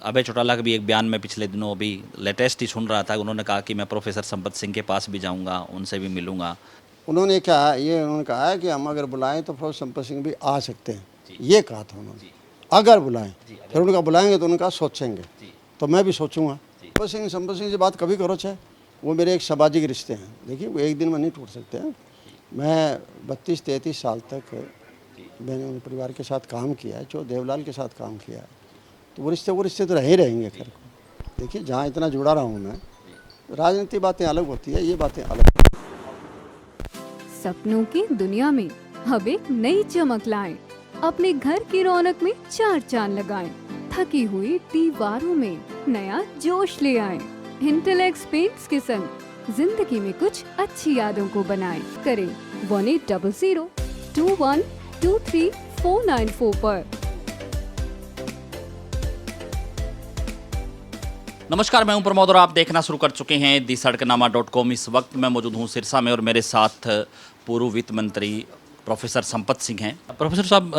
अभय चौटाला का भी एक बयान में पिछले दिनों अभी लेटेस्ट ही सुन रहा था, उन्होंने कहा कि मैं प्रोफेसर संपत सिंह के पास भी जाऊंगा, उनसे भी मिलूंगा। उन्होंने क्या ये उन्होंने कहा है कि हम अगर बुलाएं तो प्रोफेसर संपत सिंह भी आ सकते हैं, ये कहा था उन्होंने। अगर बुलाएं, फिर उनका बुलाएंगे तो उनका सोचेंगे, तो मैं भी सोचूंगा। संपत सिंह से बात कभी करो, चाहे वो मेरे एक सामाजिक रिश्ते हैं। देखिए वो एक दिन में नहीं टूट सकते हैं। मैं 32-33 साल तक मैंने उन परिवार के साथ काम किया है, जो देवलाल के साथ काम किया है, तो वो रिश्ते तो रह ही रहेंगे। खैर देखिए जहाँ इतना जुड़ा रहा हूँ मैं, राजनीतिक बातें अलग होती है, ये बातें अलग। सपनों की दुनिया में अब एक नई चमक लाएं, अपने घर की रौनक में चार चांद लगाएं, थकी हुई दीवारों में नया जोश ले आएं। इंटेलेक्स पेंट्स के संग जिंदगी में कुछ अच्छी यादों को बनाएं। करें 1800-2123-494 पर। नमस्कार, मैं हूं प्रमोद और आप देखना शुरू कर चुके हैं दी सड़कनामा.com। इस वक्त मैं मौजूद हूं सिरसा में और मेरे साथ पूर्व वित्त मंत्री प्रोफेसर संपत सिंह हैं। प्रोफेसर साहब,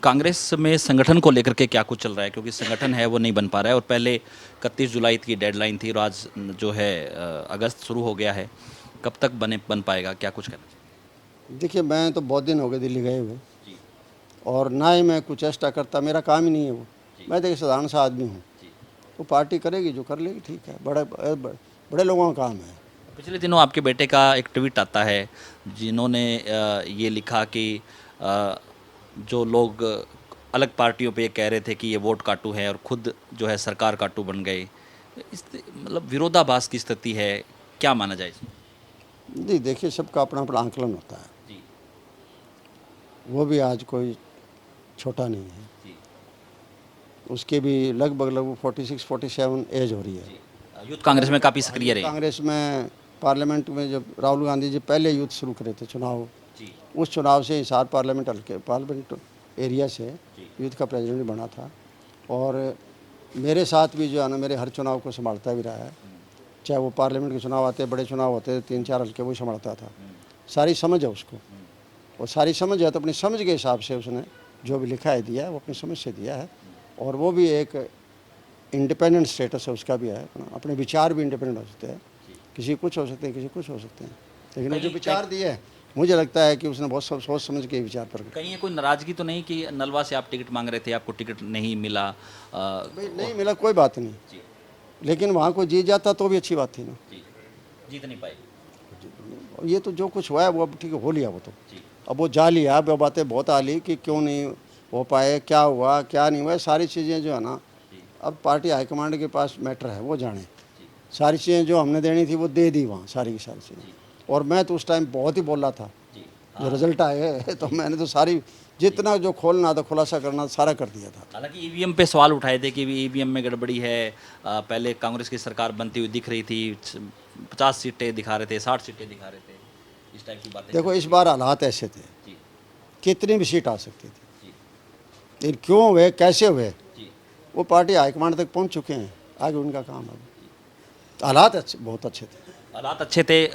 कांग्रेस में संगठन को लेकर के क्या कुछ चल रहा है, क्योंकि संगठन है वो नहीं बन पा रहा है और पहले 31 जुलाई की डेडलाइन थी और आज जो है अगस्त शुरू हो गया है। कब तक बन पाएगा, क्या कुछ करना? देखिए मैं तो बहुत दिन हो गए दिल्ली गए हुए, और ना ही मैं कुछ चेष्टा करता, मेरा काम ही नहीं है वो। मैं तो एक साधारण सा आदमी हूँ, वो पार्टी करेगी जो कर लेगी, ठीक है। बड़े लोगों का काम है। पिछले दिनों आपके बेटे का एक ट्वीट आता है जिन्होंने ये लिखा कि जो लोग अलग पार्टियों पे कह रहे थे कि ये वोट काटू है और खुद जो है सरकार काटू बन गए। मतलब विरोधाभास की स्थिति है, क्या माना जाए इसमें? जी देखिए, सबका अपना अपना आंकलन होता है जी वो भी आज कोई छोटा नहीं है जी उसके भी लगभग 46-47 एज हो रही है। यूथ कांग्रेस में काफ़ी सक्रिय रहे। कांग्रेस में पार्लियामेंट में जब राहुल गांधी जी पहले यूथ शुरू करे थे चुनाव, जी उस चुनाव से हिसार पार्लियामेंट एरिया से यूथ का प्रेसिडेंट बना था। और मेरे साथ भी जो है ना, मेरे हर चुनाव को संभालता भी रहा है। चाहे वो पार्लियामेंट के चुनाव आते, बड़े चुनाव होते, 3-4 हल्के वो संभालता था। सारी समझ है उसको, और सारी समझ है तो अपनी समझ के हिसाब से उसने जो भी लिखा है दिया है, वो अपनी समझ से दिया है। और वो भी एक इंडिपेंडेंट स्टेटस है उसका भी है, अपने विचार भी इंडिपेंडेंट हो सकते हैं। किसी कुछ हो सकते हैं, किसी कुछ हो सकते हैं, लेकिन जो विचार दिए है, मुझे लगता है कि उसने बहुत सोच समझ के विचार पर। कहीं कोई नाराजगी तो नहीं कि नलवा से आप टिकट मांग रहे थे, आपको टिकट नहीं मिला? भाई नहीं मिला कोई बात नहीं, लेकिन वहाँ को जीत जाता तो भी अच्छी बात थी ना। जीत नहीं पाए। ये तो जो कुछ हुआ है वो अब ठीक हो लिया, वो तो अब वो जा लिया। अब बातें बहुत आ ली कि क्यों नहीं हो पाए, क्या हुआ क्या नहीं हुआ, सारी चीज़ें जो है ना अब पार्टी हाईकमांड के पास मैटर है, वो जाने। सारी चीज़ें जो हमने देनी थी वो दे दी वहाँ, सारी की सारी चीज़ें। और मैं तो उस टाइम बहुत ही बोल रहा था, जो रिजल्ट आए तो मैंने तो सारी जितना जो खोलना था, खुलासा करना सारा कर दिया था। हालांकि ईवीएम पे सवाल उठाए थे कि ईवीएम में गड़बड़ी है। पहले कांग्रेस की सरकार बनती हुई दिख रही थी, 50 सीटें दिखा रहे थे, 60 सीटें दिखा रहे थे, इस टाइप की बातें। देखो इस बार हालात ऐसे थे, जी कितनी भी सीट आ सकती थी, जी लेकिन क्यों हुए, कैसे हुए, जी वो पार्टी हाईकमांड तक पहुँच चुके हैं, आगे उनका काम है। हालात बहुत अच्छे थे। हालात अच्छे थे।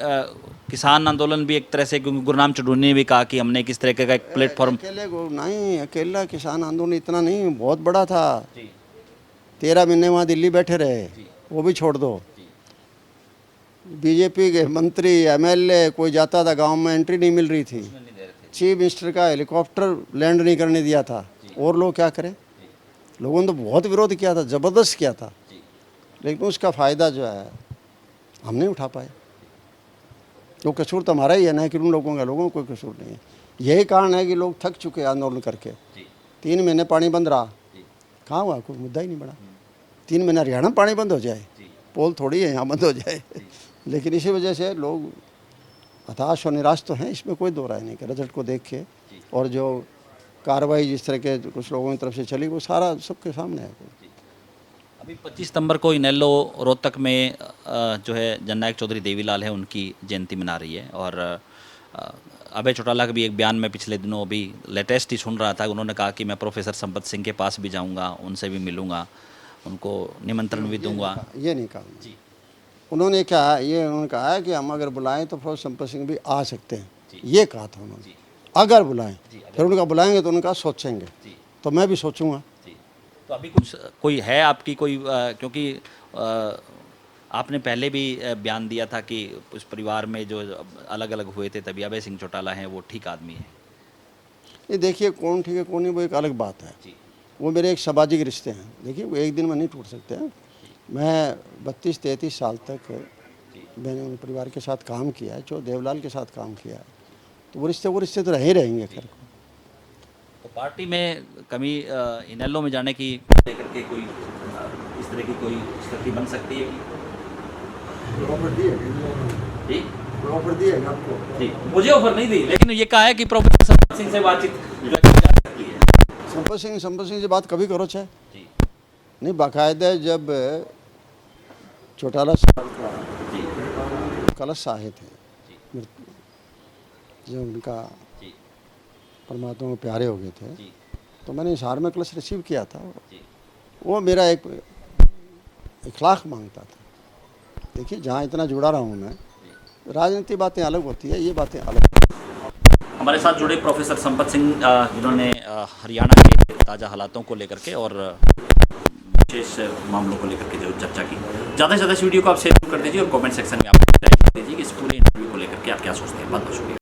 किसान आंदोलन भी एक तरह से, क्योंकि गुरनाम चढ़ूनी ने भी कहा कि हमने किस तरह का एक प्लेटफॉर्म। अकेले को नहीं, अकेला किसान आंदोलन इतना नहीं, बहुत बड़ा था। जी 13 महीने वहाँ दिल्ली बैठे रहे, वो भी छोड़ दो। बीजेपी के मंत्री एमएलए कोई जाता था गांव में, एंट्री नहीं मिल रही थी। चीफ मिनिस्टर का हेलीकॉप्टर लैंड नहीं करने दिया था, और लोग क्या करें। लोगों ने तो बहुत विरोध किया था, ज़बरदस्त किया था, लेकिन उसका फ़ायदा जो है हम नहीं उठा पाए। तो कसूर तो हमारा ही है ना, कि उन लोगों का, लोगों को कोई कसूर नहीं है। यही कारण है कि लोग थक चुके आंदोलन करके। 3 महीने पानी बंद रहा, कहाँ हुआ, कोई मुद्दा ही नहीं बढ़ा। 3 महीने हरियाणा में पानी बंद हो जाए, पोल थोड़ी है यहाँ बंद हो जाए। लेकिन इसी वजह से लोग हताश और निराश तो हैं, इसमें कोई दो राय नहीं कि रिजल्ट को देख के, और जो कार्रवाई जिस तरह के कुछ लोगों की तरफ से चली, वो सारा सबके सामने है। अभी 25 सितंबर को इनेलो रोहतक में जो है जननायक चौधरी देवीलाल है, उनकी जयंती मना रही है। और अभय चौटाला का भी एक बयान में पिछले दिनों अभी लेटेस्ट ही सुन रहा था, उन्होंने कहा कि मैं प्रोफेसर संपत सिंह के पास भी जाऊंगा, उनसे भी मिलूंगा, उनको निमंत्रण भी दूंगा। ये नहीं कहा जी। उन्होंने क्या ये उन्होंने कहा है कि हम अगर बुलाएं तो प्रोफेसर संपत सिंह भी आ सकते हैं, ये कहा था उन्होंने। अगर बुलाएं, फिर उनका बुलाएंगे तो उनका सोचेंगे, तो मैं भी सोचूंगा। तो अभी कुछ कोई है आपकी कोई क्योंकि आपने पहले भी बयान दिया था कि उस परिवार में जो अलग अलग हुए थे तभी अभय सिंह चौटाला हैं वो ठीक आदमी है। ये देखिए कौन ठीक है कौन नहीं वो एक अलग बात है, जी वो मेरे एक सामाजिक रिश्ते हैं। देखिए वो एक दिन में नहीं टूट सकते हैं। मैं 32-33 साल तक मैंने उन परिवार के साथ काम किया है, जो देवलाल के साथ काम किया है, तो वो रिश्ते तो रह ही रहेंगे। खैर तो पार्टी में कभी इनेलो में जाने की लेकर के कोई इस तरह की कोई स्थिति बन सकती है कि जी आपको जी मुझे ऑफर नहीं दी, लेकिन ये कहा है कि प्रोफेसर संपत सिंह से बातचीत जो है की जा सकती है। संपत सिंह से बात कभी करो चाहे जी नहीं, बाकायदा जब चौटाला साहब का जी कलश आए थे, जब उनका जी परमात्मा को प्यारे हो गए थे, जी तो मैंने हिसार में कलश रिसीव किया था। जी वो मेरा एक इखलाक मांगता था। देखिए जहाँ इतना जुड़ा रहा हूँ मैं, राजनीति बातें अलग होती है, ये बातें अलग। हमारे साथ जुड़े प्रोफेसर संपत सिंह जिन्होंने हरियाणा के ताज़ा हालातों को लेकर के और विशेष मामलों को लेकर के जो चर्चा की। ज़्यादा से ज़्यादा इस वीडियो को आप शेयर कर दीजिए और कमेंट सेक्शन में आप राय दीजिए कि इस पूरे इंटरव्यू को लेकर के आप क्या सोचते हैं। बहुत बहुत शुक्रिया।